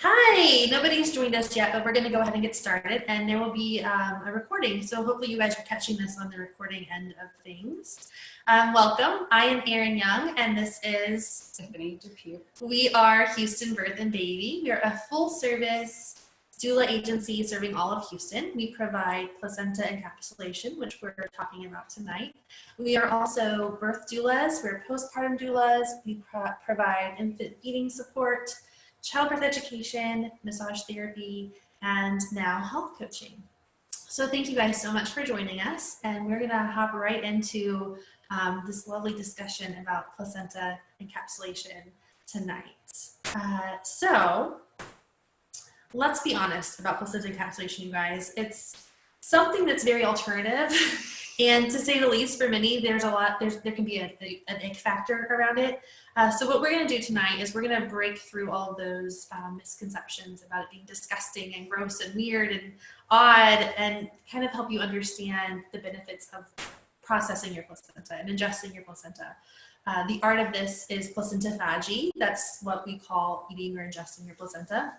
Hi, nobody's joined us yet, but we're going to go ahead and get started, and there will be a recording, so hopefully you guys are catching this on the recording end of things. Welcome, I am Erin Young, and this is Tiffany Dupuy. We are Houston Birth and Baby. We are a full-service doula agency serving all of Houston. We provide placenta encapsulation, which we're talking about tonight. We are also birth doulas, we're postpartum doulas, we provide infant feeding support, childbirth education, massage therapy, and now health coaching. So thank you guys so much for joining us, and we're gonna hop right into this lovely discussion about placenta encapsulation tonight. So let's be honest about placenta encapsulation, you guys. It's something that's very alternative, and to say the least, for many, there can be an ick factor around it. So what we're going to do tonight is we're going to break through all of those misconceptions about it being disgusting and gross and weird and odd, and kind of help you understand the benefits of processing your placenta and ingesting your placenta. The art of this is placentophagy. That's what we call eating or ingesting your placenta.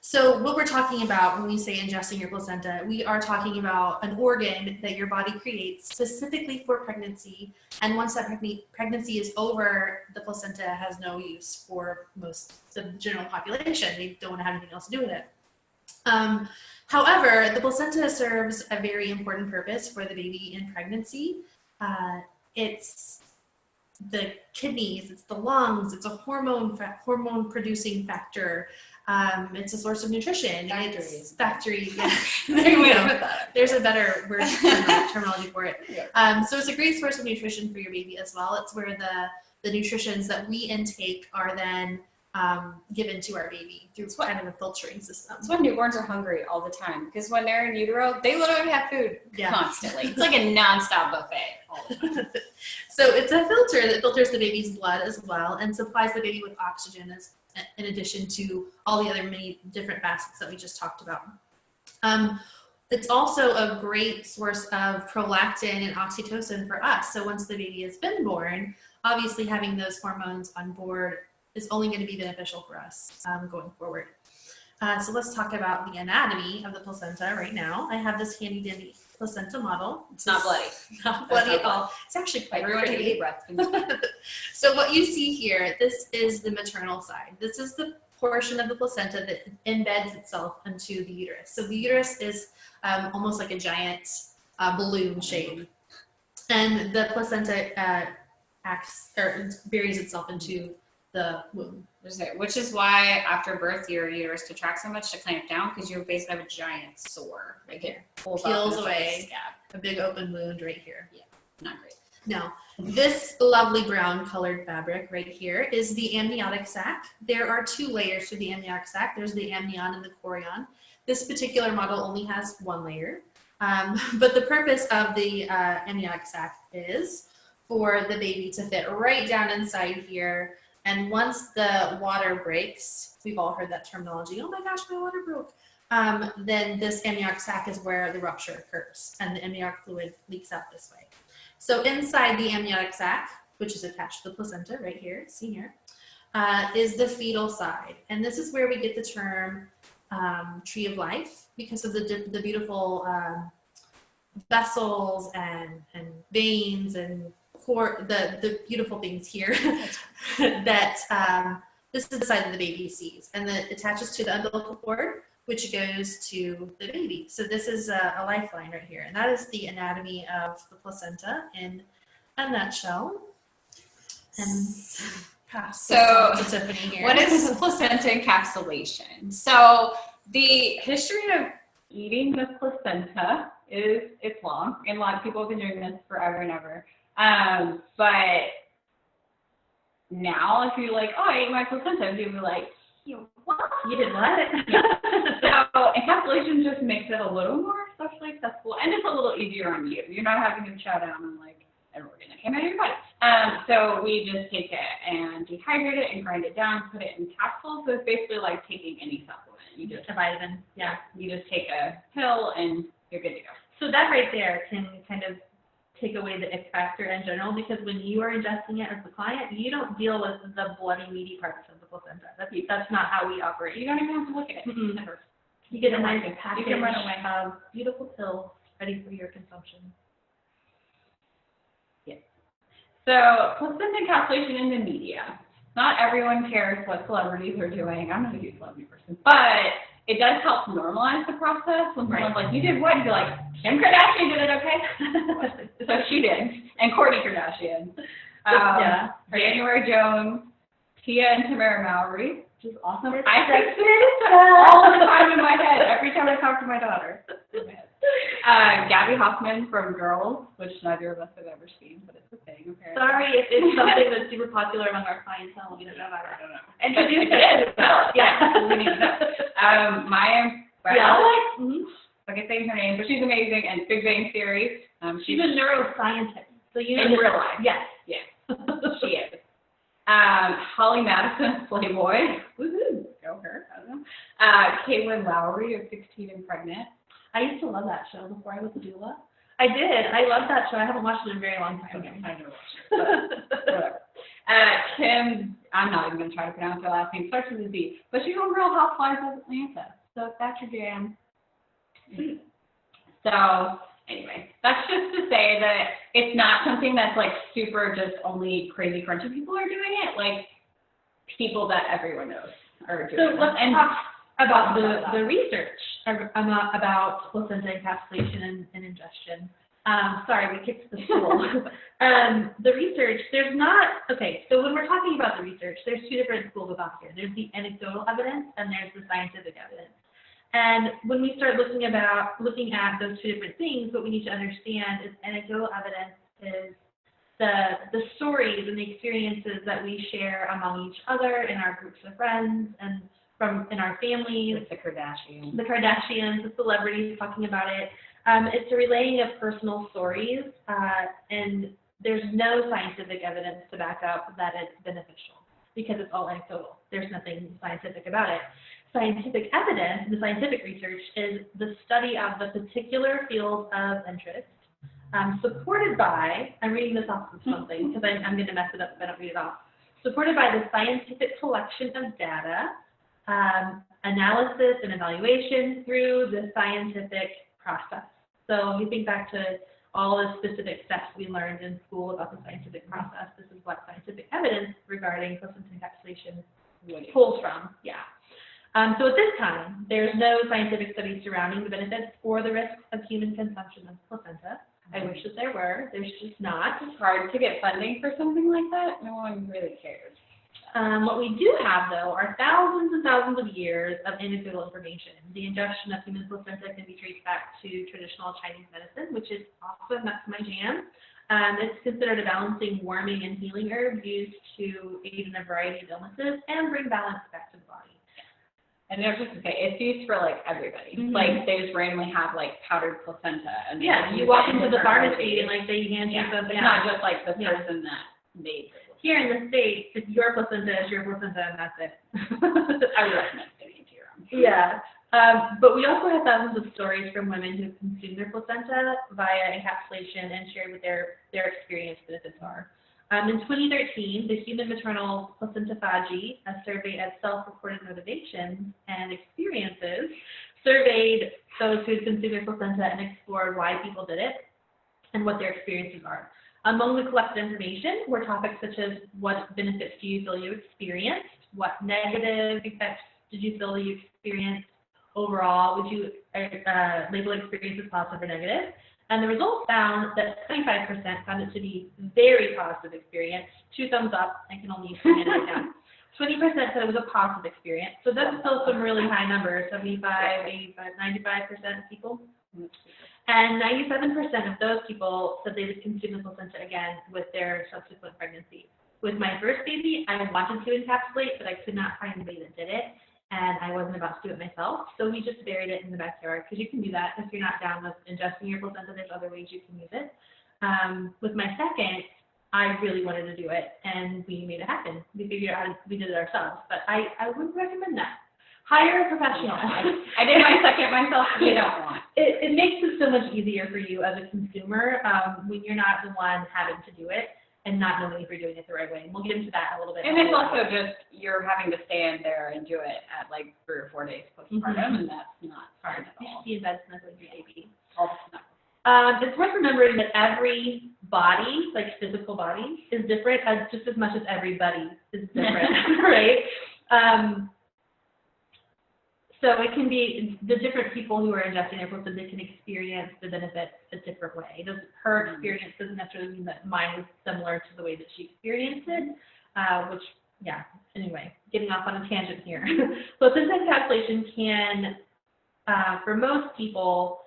So what we're talking about when we say ingesting your placenta, we are talking about an organ that your body creates specifically for pregnancy. And once that pregnancy is over, the placenta has no use for most of the general population. They don't want to have anything else to do with it. However, the placenta serves a very important purpose for the baby in pregnancy. It's the kidneys, it's the lungs, it's a hormone producing factor. It's a source of nutrition. Factory. Yeah. There you go. There's a better word terminology for it. Yeah. So it's a great source of nutrition for your baby as well. It's where the nutritions that we intake are then given to our baby through kind of a filtering system. That's why newborns are hungry all the time, because when they're in utero, they literally have food constantly. It's like a nonstop buffet all the time. So it's a filter that filters the baby's blood as well and supplies the baby with oxygen in addition to all the other many different facets that we just talked about. It's also a great source of prolactin and oxytocin for us. So once the baby has been born, obviously having those hormones on board is only going to be beneficial for us going forward. So let's talk about the anatomy of the placenta right now. I have this handy dandy placenta model. It's not bloody. Not bloody at all. It's actually quite pretty. So what you see here, this is the maternal side. This is the portion of the placenta that embeds itself into the uterus. So the uterus is almost like a giant balloon shape. And the placenta buries itself into the womb. Which is why after birth your uterus contracts so much to clamp down, because you basically have a giant sore right here. Peels away. A big open wound right here. Yeah, not great. No, this lovely brown colored fabric right here is the amniotic sac. There are two layers to the amniotic sac. There's the amnion and the chorion. This particular model only has one layer, but the purpose of the amniotic sac is for the baby to fit right down inside here. And once the water breaks, we've all heard that terminology, oh my gosh, my water broke. Then this amniotic sac is where the rupture occurs and the amniotic fluid leaks out this way. So inside the amniotic sac, which is attached to the placenta right here, see here, is the fetal side. And this is where we get the term tree of life, because of the beautiful vessels and veins and the beautiful things here that this is the side that the baby sees, and that attaches to the umbilical cord, which goes to the baby. So this is a lifeline right here, and that is the anatomy of the placenta in a nutshell. And so to Tiffany here. What is placenta encapsulation? So the history of eating the placenta it's long, and a lot of people have been doing this forever and ever. But now if you're like, oh, I ate my placenta, people be like, what? You did what? Yeah. So encapsulation just makes it a little more socially accessible, and it's a little easier on you. You're not having to chow down on like an organ that came out of your body. So we just take it and dehydrate it and grind it down, put it in capsules. So it's basically like taking any supplement. You just a vitamin. Yeah. You just take a pill and you're good to go. So that right there can kind of take away the ick factor in general, because when you are ingesting it as the client, you don't deal with the bloody, meaty parts of the placenta. That's not how we operate. You don't even have to look at it. Mm-hmm. Ever. You get a nice package You can run away. of beautiful pills ready for your consumption. Yes. So, placenta encapsulation in the media. Not everyone cares what celebrities are doing. I'm not a huge celebrity person, but it does help normalize the process. When someone's like, "You did what?" You'd be like, "Kim Kardashian did it, okay?" So she did, and Kourtney Kardashian. Yeah. January Jones, Tia and Tamara Mowry, which is awesome. I think all the time in my head, every time I talk to my daughter. Gabby Hoffman from Girls, which neither of us have ever seen, but it's a thing, apparently. Sorry if it's something that's super popular among our clientele. We don't know about it. I don't know. Introduce it. Yeah. We need to know. Maya Mm-hmm. I can say her name, but she's amazing, and Big Bang Theory. She's a neuroscientist. So you know in real life. Yes. Yes. She is. Holly Madison, Playboy. Woohoo. Go her. I don't know. Caitlin Lowry of 16 and Pregnant. I used to love that show before I was a doula. I did. I love that show. I haven't watched it in a very long time. Okay, I never watched it, but whatever. Kim, I'm not even going to try to pronounce her last name. Starts with a Z, but she's on Real Housewives of Atlanta. So if that's your jam. So anyway, that's just to say that it's not something that's like super just only crazy crunchy people are doing it. Like people that everyone knows are doing it. So let's talk about the research about placenta encapsulation and ingestion. Sorry, we kicked the stool. The research, there's not, okay, so when we're talking about the research, there's two different schools of thought here. There's the anecdotal evidence and there's the scientific evidence. And when we start looking at those two different things, what we need to understand is anecdotal evidence is the stories and the experiences that we share among each other in our groups of friends and in our families. With the Kardashians. The Kardashians, the celebrities talking about it. It's a relaying of personal stories, and there's no scientific evidence to back up that it's beneficial because it's all anecdotal. There's nothing scientific about it. Scientific evidence, the scientific research, is the study of the particular field of interest, supported by, I'm reading this off of something because I'm going to mess it up if I don't read it off, supported by the scientific collection of data, analysis and evaluation through the scientific process. So if you think back to all the specific steps we learned in school about the scientific process, this is what scientific evidence regarding placenta encapsulation pulls from. Yeah. So at this time, there's no scientific studies surrounding the benefits or the risks of human consumption of placenta. I wish that there were. There's just not. It's hard to get funding for something like that. No one really cares. What we do have, though, are thousands and thousands of years of anecdotal information. The ingestion of human placenta can be traced back to traditional Chinese medicine, which is awesome. That's my jam. It's considered a balancing, warming, and healing herb used to aid in a variety of illnesses and bring balance back to the body. And they're just to say, it's used for like everybody. Mm-hmm. Like they just randomly have like powdered placenta. And yeah, you walk into the pharmacy and like they hand you something. It's not just like the person that made it. Here in the States, if your placenta is your placenta and that's it. I would recommend sticking it to your own. Yeah. But we also have thousands of stories from women who consume their placenta via encapsulation and shared what their experience benefits are. In 2013, the Human Maternal Placentophagy, a survey of self-reported motivations and experiences, surveyed those who consumed their placenta and explored why people did it and what their experiences are. Among the collected information were topics such as what benefits do you feel you experienced, what negative effects did you feel you experienced overall, would you label experience as positive or negative? And the results found that 25% found it to be very positive experience, 2 thumbs up, I can only use 2 hands right now. 20% said it was a positive experience, so that's still some really high numbers, 75, 85, 95% of people. And 97% of those people said they would consume the placenta again with their subsequent pregnancy. With my first baby, I wanted to encapsulate, but I could not find anybody that did it, and I wasn't about to do it myself, so we just buried it in the backyard, because you can do that. If you're not down with ingesting your placenta, there's other ways you can use it. With my second, I really wanted to do it, and we made it happen. We figured out, we did it ourselves, but I wouldn't recommend that. Hire a professional. I did my second myself. You don't want. It makes it so much easier for you as a consumer when you're not the one having to do it and not knowing if you're doing it the right way. And we'll get into that a little bit. And it's also just you're having to stand there and do it at like 3 or 4 days postpartum, and that's not fun at all. You should be in bed snuggling your baby. It's It's worth remembering that every body, like physical body, is different just as much as everybody is different, right? So it can be the different people who are ingesting their placenta can experience the benefits a different way. Her experience doesn't necessarily mean that mine was similar to the way that she experienced it, which, yeah, anyway, getting off on a tangent here. Placenta encapsulation can, for most people,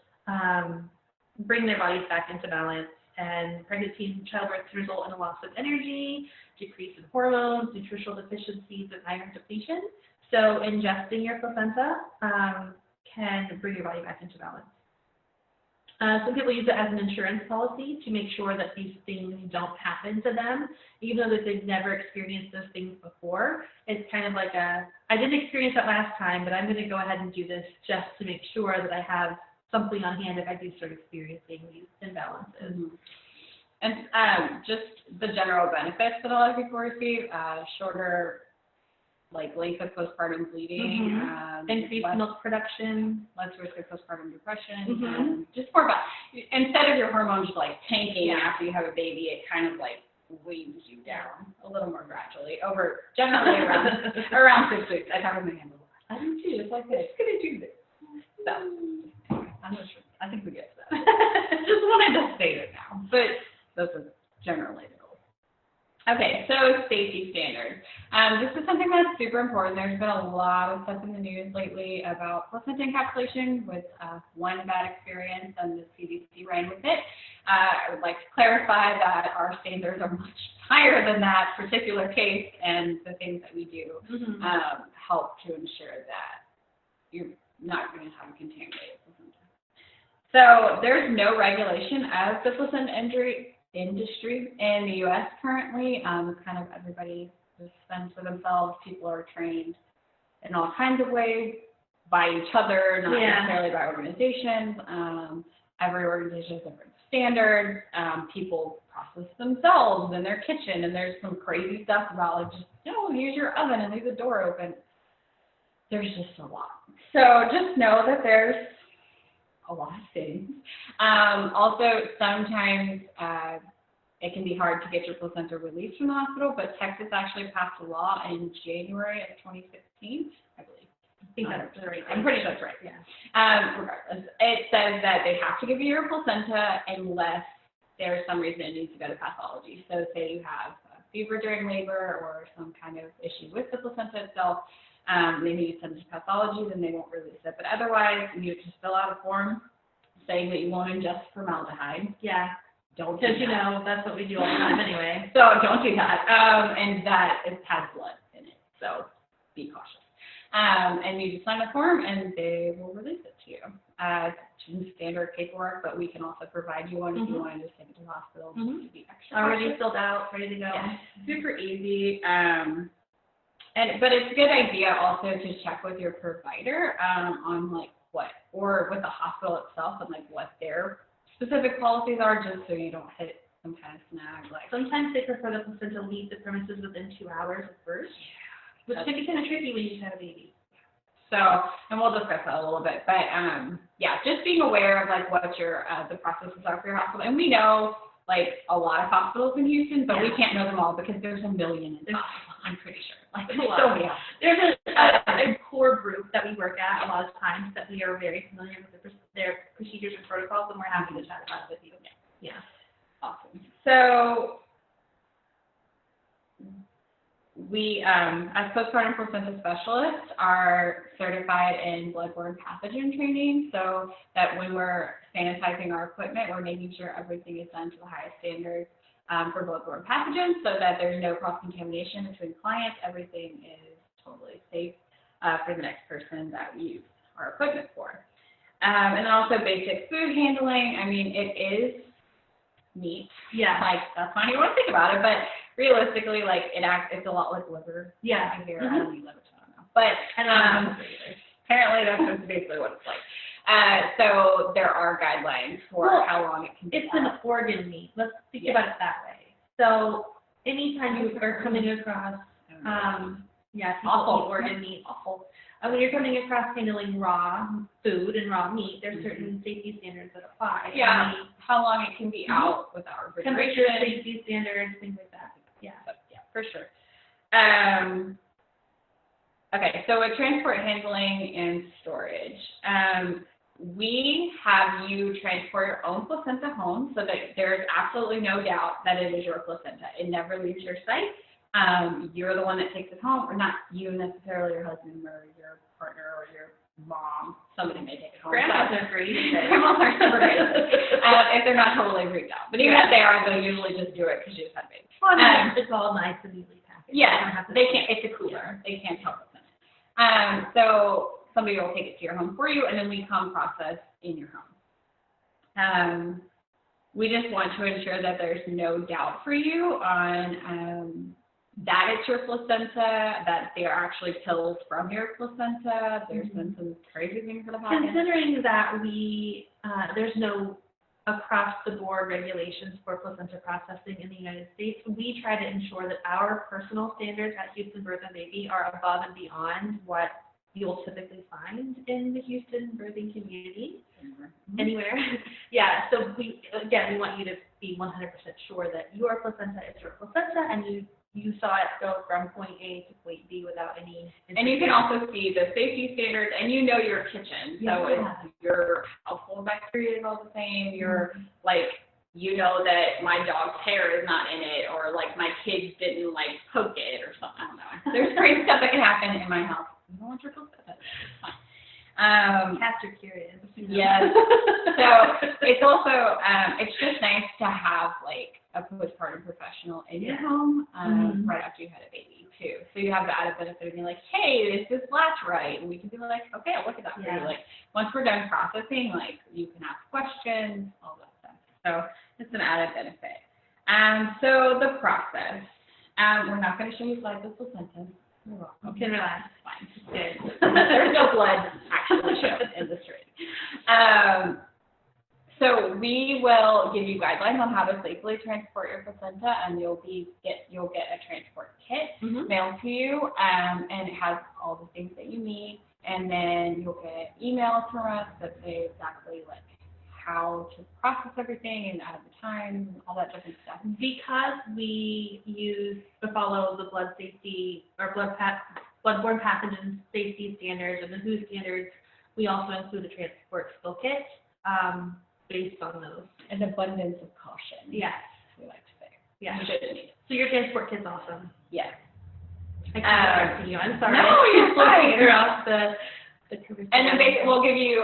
bring their bodies back into balance, and pregnancy and childbirth can result in a loss of energy, decrease in hormones, nutritional deficiencies, and iron depletion. So ingesting your placenta can bring your body back into balance. Some people use it as an insurance policy to make sure that these things don't happen to them, even though that they've never experienced those things before. It's kind of like I didn't experience that last time, but I'm going to go ahead and do this just to make sure that I have something on hand if I do start experiencing these imbalances. And just the general benefits that a lot of people receive, shorter length of postpartum bleeding, increased milk production, less risk of postpartum depression, just more about, instead of your hormones tanking after you have a baby, it kind of weighs you down a little more gradually over generally around 6 weeks. I have my hand a lot. I do too. It's like this. It's gonna do this. So I'm not sure. I think we get to that. Just wanted to say it now, but those are generally the goals. Okay, so safety standards. This is something that's super important. There's been a lot of stuff in the news lately about placenta encapsulation with one bad experience, and the CDC ran with it. I would like to clarify that our standards are much higher than that particular case, and the things that we do help to ensure that you're not going to have a contaminated placenta. So there's no regulation of the placenta industry in the U.S. currently. Kind of everybody just fends for themselves. People are trained in all kinds of ways by each other, not necessarily by organizations. Every organization has different standards. People process themselves in their kitchen, and there's some crazy stuff about use your oven and leave the door open. There's just a lot. So just know that there's a lot of things. Also, sometimes it can be hard to get your placenta released from the hospital, but Texas actually passed a law in January of 2016, I believe. I think that's right. I'm pretty sure that's right, yeah. Regardless, it says that they have to give you your placenta unless there's some reason it needs to go to pathology. So say you have a fever during labor or some kind of issue with the placenta itself, they need to send it to pathology, then they won't release it. But otherwise, you just fill out a form saying that you won't ingest formaldehyde. Yeah. Don't do Because that. that's what we do all the time anyway. So don't do that. And that it has blood in it. So be cautious. And you just sign a form and they will release it to you. Standard paperwork, but we can also provide you one if you want to just take it to the hospital to be extra. Already filled out, ready to go. Yeah. Super easy. But it's a good idea also to check with your provider on what, or with the hospital itself and what their specific policies are, just so you don't hit some kind of snag. Sometimes they prefer the placenta to leave the premises within 2 hours of birth, which can be kind of tricky when you just have a baby. So, and we'll discuss that a little bit, but just being aware of what your the processes are for your hospital. And we know a lot of hospitals in Houston, but we can't know them all because there's a million in hospitals, I'm pretty sure. There's a core group that we work at a lot of times that we are very familiar with their procedures and protocols, and we're happy to chat about it with you. Yeah. Awesome. So we, as postpartum placenta specialists, are certified in bloodborne pathogen training, so that when we're sanitizing our equipment, we're making sure everything is done to the highest standards for bloodborne pathogens, so that there's no cross-contamination between clients. Everything is totally safe for the next person that we use our equipment for. And then also basic food handling. I mean, it is meat. Yeah. That's not how you want to think about it, but realistically, it's a lot like liver. Yeah. I hear, I don't eat liver, so I don't know. But I don't know. apparently that's basically what it's like. So there are guidelines for how long it can be. It's an organ meat. Let's think about it that way. So anytime you are coming across, people eat organ meat. Awful. When you're coming across handling raw food and raw meat, there's certain safety standards that apply. Yeah. How long it can be out without refrigeration. Temperature, safety standards, things like that. Yeah. Yeah, for sure. Okay, so with transport, handling, and storage, we have you transport your own placenta home so that there's absolutely no doubt that it is your placenta. It never leaves your site. You're the one that takes it home, or not you necessarily, your husband or your partner or your mom. Somebody may take it home. Grandmas are great. Grandmas are super great. If they're not totally freaked out. But even if they are, they'll usually just do it because you just had babies. Well, it's all nice and neatly packaged. Yeah, they can't. It's a cooler. They can't tell what's in it. So somebody will take it to your home for you, and then we come process in your home. We just want to ensure that there's no doubt for you on that it's your placenta, that they are actually pills from your placenta. There's been some crazy things that have happened. Considering that there's no across-the-board regulations for placenta processing in the United States, we try to ensure that our personal standards at Houston Birth and Baby are above and beyond what you'll typically find in the Houston birthing community. Anywhere. Yeah, so we want you to be 100% sure that your placenta is your placenta and you saw it go from point A to point B without any. And you can also see the safety standards, and you know your kitchen. So it's your household bacteria is all the same. You're like, you know that my dog's hair is not in it, or like my kids didn't like poke it or something. I don't know. There's crazy stuff that can happen in my house. You don't want your placenta. It's fine. Cats are curious. Yes. So it's also it's just nice to have like a postpartum professional in your home right after you had a baby too. So you have the added benefit of being like, hey, is this latch right? And we can be like, okay, I'll look at that for you. Like once we're done processing, like you can ask questions, all that stuff. So it's an added benefit. So the process. We're not going to show you slides of placenta. You can relax. Fine. Good. There's no blood actually shown in the stream. So we will give you guidelines on how to safely transport your placenta, and you'll get a transport kit mailed to you, and it has all the things that you need. And then you'll get emails from us that say exactly like how to process everything and at the time and all that different stuff. Because we follow the blood safety or bloodborne pathogen safety standards and the WHO standards, we also include a transport spill kit based on those. An abundance of caution. Yes. We like to say. Yeah. You shouldn't need it. So your transport kit's awesome. Yes. I keep interrupting you. I'm sorry. No, you're fine. Across the curriculum. And then we'll give you,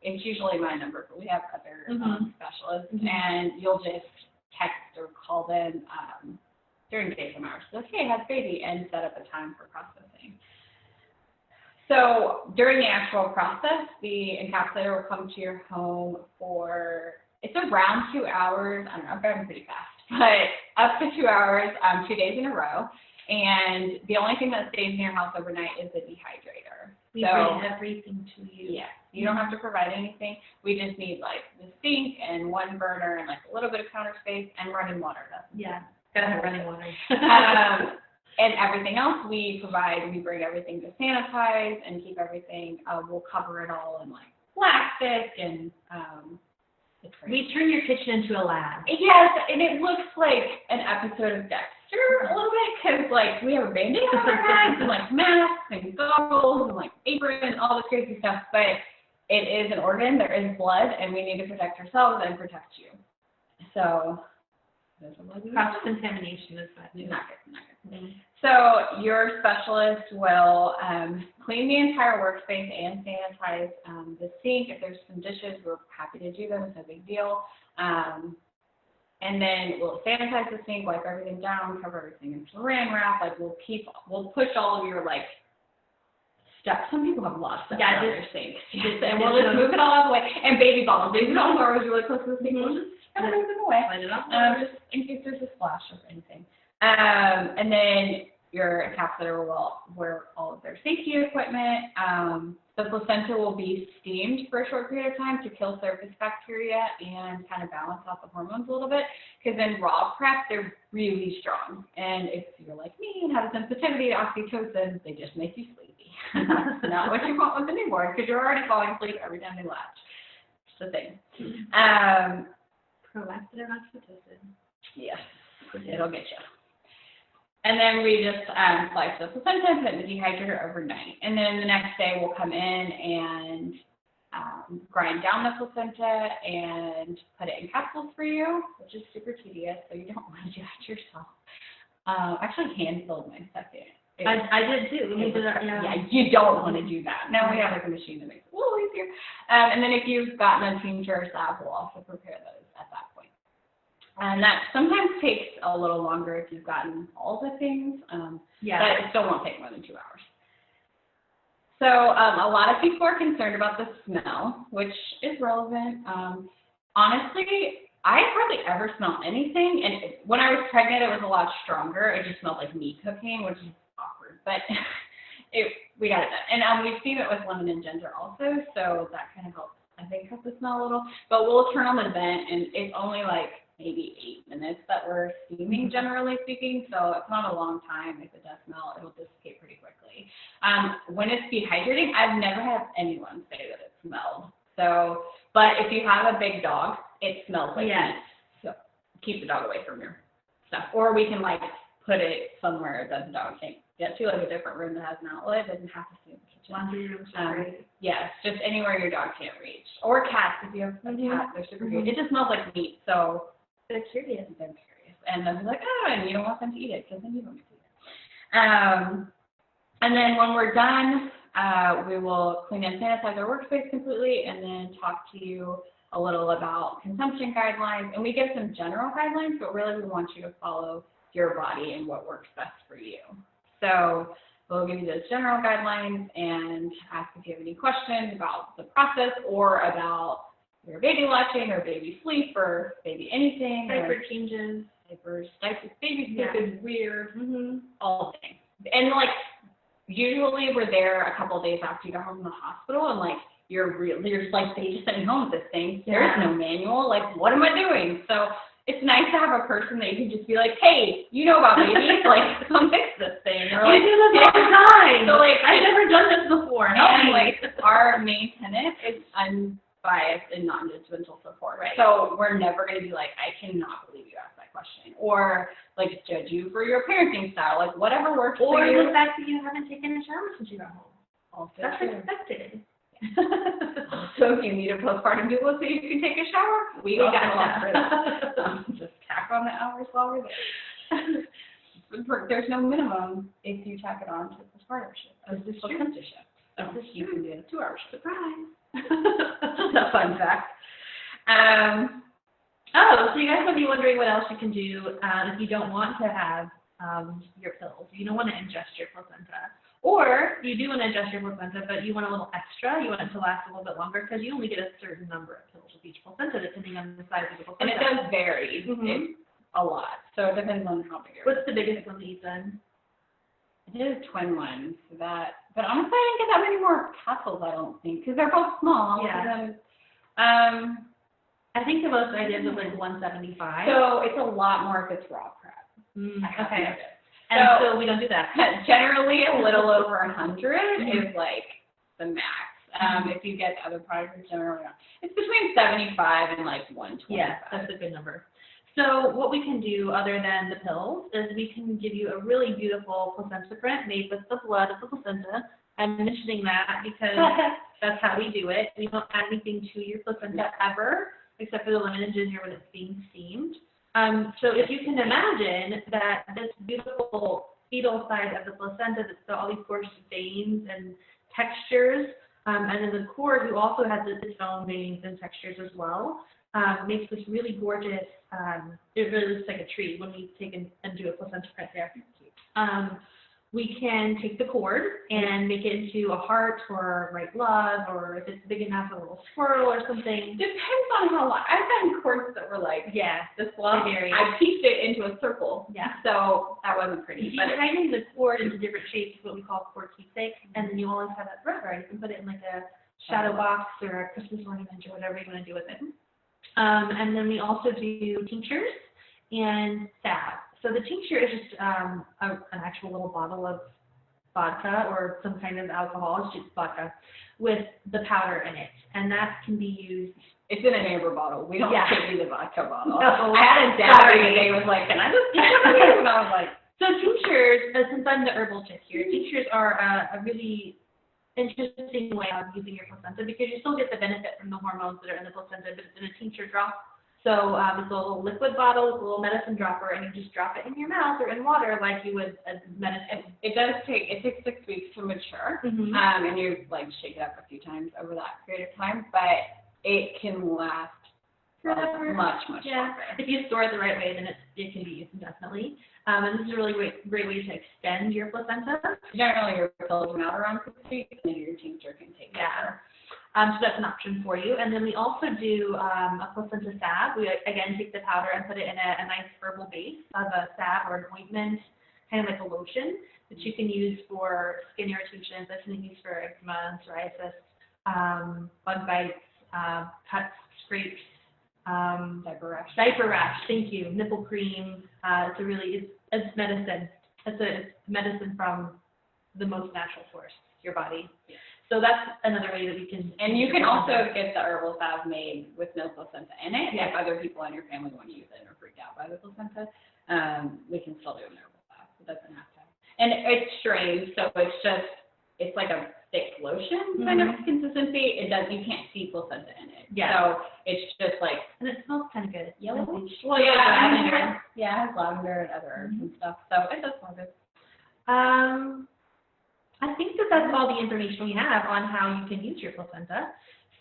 it's usually my number, but we have other specialists, and you'll just text or call them during daytime hours. So, okay, I have a baby, and set up a time for processing. So during the actual process, the encapsulator will come to your home it's around 2 hours. I don't know, I've gotten pretty fast, but up to 2 hours, 2 days in a row. And the only thing that stays in your house overnight is the dehydrator. We bring everything to you. Yeah, you don't have to provide anything. We just need like the sink and one burner and like a little bit of counter space and running water. Gotta have running water. And everything else we provide, we bring everything to sanitize and keep everything, we'll cover it all in like plastic and we turn your kitchen into a lab. Yes, and it looks like an episode of Dexter a little bit because like we have a Band-Aid on our heads and like masks and goggles and like apron and all this crazy stuff, but it is an organ, there is blood, and we need to protect ourselves and protect you. So cross-contamination is not good. So your specialist will clean the entire workspace and sanitize the sink. If there's some dishes, we're happy to do them. It's no big deal. And then we'll sanitize the sink, wipe everything down, cover everything in saran wrap. Like we'll push all of your like stuff. Some people have a lot of stuff on their sink. And we'll just move it all out of the way. And baby bottles. Baby bottles are always really close to the sink. We'll just move them away. Just in case there's a splash or anything. And then your encapsulator will, where all of of their safety equipment. The placenta will be steamed for a short period of time to kill surface bacteria and kind of balance out the hormones a little bit, because in raw prep, they're really strong. And if you're like me and have a sensitivity to oxytocin, they just make you sleepy. That's not what you want with a newborn, because you're already falling asleep every time they latch. It's the thing. Prolactin and oxytocin. Yes, it'll get you. And then we just slice the placenta and put it in the dehydrator overnight. And then the next day we'll come in and grind down the placenta and put it in capsules for you, which is super tedious, so you don't want to do that yourself. Actually hand-filled my second. I did too. Yeah, you don't want to do that. Now we have like a machine that makes it a little easier. And then if you've gotten a tincture or salve, we'll also prepare those at that point. And that sometimes takes a little longer if you've gotten all the things, but it still won't take more than 2 hours. So a lot of people are concerned about the smell, which is relevant. Honestly, I hardly ever smell anything, and when I was pregnant, it was a lot stronger. It just smelled like meat cooking, which is awkward, but we got it done. And we've seen it with lemon and ginger also, so that kind of helps, I think, cut the smell a little. But we'll turn on the vent, and it's only like maybe 8 minutes that we're steaming, generally speaking, so it's not a long time. If it does smell, it'll dissipate pretty quickly. When it's dehydrating, I've never had anyone say that it smelled. So, but if you have a big dog, it smells like meat. So keep the dog away from your stuff. Or we can like put it somewhere that the dog can't get to, like a different room that has an outlet. It doesn't have to stay in the kitchen. Laundry room, yes, just anywhere your dog can't reach. Or cats, if you have a cat, they're super good. It just smells like meat, so they're curious. And they'll be like, oh, and you don't want them to eat it, because then you don't get to eat it. And then when we're done, we will clean and sanitize our workspace completely, and then talk to you a little about consumption guidelines. And we give some general guidelines, but really we want you to follow your body and what works best for you. So we'll give you those general guidelines and ask if you have any questions about the process or about your baby latching or baby sleep or baby anything. Diaper changes. Diapers, baby sleep is weird. All things. And like, usually we're there a couple of days after you go home from the hospital, and like, you're just like, they just sent me home with this thing. There's no manual. Like, what am I doing? So it's nice to have a person that you can just be like, hey, you know about babies, like, come fix this thing. Or like, do this all the time. So like, I've never done this before. And like, our main tenet is unbiased and non-judgmental support. Right. So we're never going to be like, I cannot believe you asked that question, or like judge you for your parenting style, like whatever works for you. Or the fact that you haven't taken a shower since you got home. Also That's true. expected. So if you need a postpartum doula so you can take a shower, we got one for that. Just tack on the hours while we're there. There's no minimum if you tack it on to the postpartum shift. This is a placenta shift. So you can do a 2-hour shift. Surprise. That's a fun fact. So you guys might be wondering what else you can do if you don't want to have your pills. You don't want to ingest your placenta. Or you do want to ingest your placenta, but you want a little extra. You want it to last a little bit longer because you only get a certain number of pills with each placenta depending on the size of the placenta. And it does vary a lot. So it depends on how big it is. What's the biggest one that you've done? I did a twin one. But honestly, I didn't get that many more capsules, I don't think, because they're both small. Yeah. I think the most I did was like 175. So it's a lot more if it's raw prep. Okay. And so we don't do that. Generally, a little over 100 is like the max. If you get other products, it's generally not. It's between 75 and like 125. Yeah, that's a good number. So what we can do other than the pills is we can give you a really beautiful placenta print made with the blood of the placenta. I'm mentioning that because that's how we do it. We don't add anything to your placenta ever, except for the lemon and ginger when it's being steamed. So if you can imagine that this beautiful fetal side of the placenta that's got all these gorgeous veins and textures, and then the cord, who also has its own veins and textures as well, makes this really gorgeous, it really looks like a tree when we take and do a placenta print there. we can take the cord and make it into a heart or write love, or if it's big enough, a little swirl or something. Depends on how long. I've gotten cords that were like this long. I pieced it into a circle. Yeah. So that wasn't pretty. You can tighten the cord into different shapes, what we call cord keepsakes, and then you always have that forever. You can put it in like a shadow box or a Christmas ornament or whatever you want to do with it. And then we also do tinctures and salve. So the tincture is just an actual little bottle of vodka or some kind of alcohol, it's just vodka, with the powder in it. And that can be used. It's in a neighbor bottle. We don't give you the vodka bottle. No, I had a dad the other day was like, can I just take one of these? And I was like, so tinctures, since I'm the herbal chick here, tinctures are a really interesting way of using your placenta because you still get the benefit from the hormones that are in the placenta, but it's in a tincture drop. So it's a little liquid bottle, it's a little medicine dropper, and you just drop it in your mouth or in water like you would as medicine. It takes 6 weeks to mature, and you like shake it up a few times over that period of time, but it can last forever. Much longer. If you store it the right way, then it can be used indefinitely. And this is a really great way to extend your placenta. Generally, your pills come out around 6 weeks, and your tincture can take longer. So that's an option for you. And then we also do a placenta salve. We, again, take the powder and put it in a nice herbal base of a salve or an ointment, kind of like a lotion, that you can use for skin irritations. That's been used for eczema, psoriasis, bug bites, cuts, scrapes, diaper rash, thank you, nipple cream. It's medicine. It's medicine from the most natural source, your body. Yeah. So that's another way that we can. And you can also get the herbal salve made with no placenta in it. If other people in your family want to use it and are freaked out by the placenta, we can still do an herbal salve. It doesn't have to. And it's strained, so it's like a thick lotion kind of consistency. You can't see placenta in it. Yeah. So it's just like. And it smells kind of good. Yellowish. Well, lavender. Yeah, it has lavender and other herbs and stuff. So it does smell good. I think that's all the information we have on how you can use your placenta.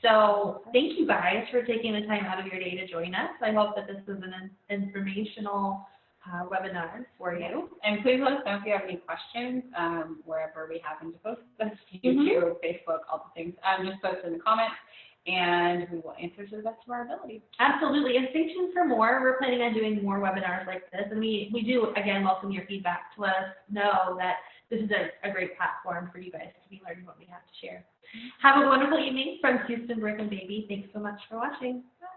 So thank you guys for taking the time out of your day to join us. I hope that this was an informational webinar for you. And please let us know if you have any questions wherever we happen to post this, YouTube, Facebook, all the things. Just post in the comments, and we will answer to the best of our ability. Absolutely, and stay tuned for more. We're planning on doing more webinars like this, and we do, again, welcome your feedback to let us know that this is a great platform for you guys to be learning what we have to share. Have a wonderful evening from Houston Birth and Baby. Thanks so much for watching. Bye.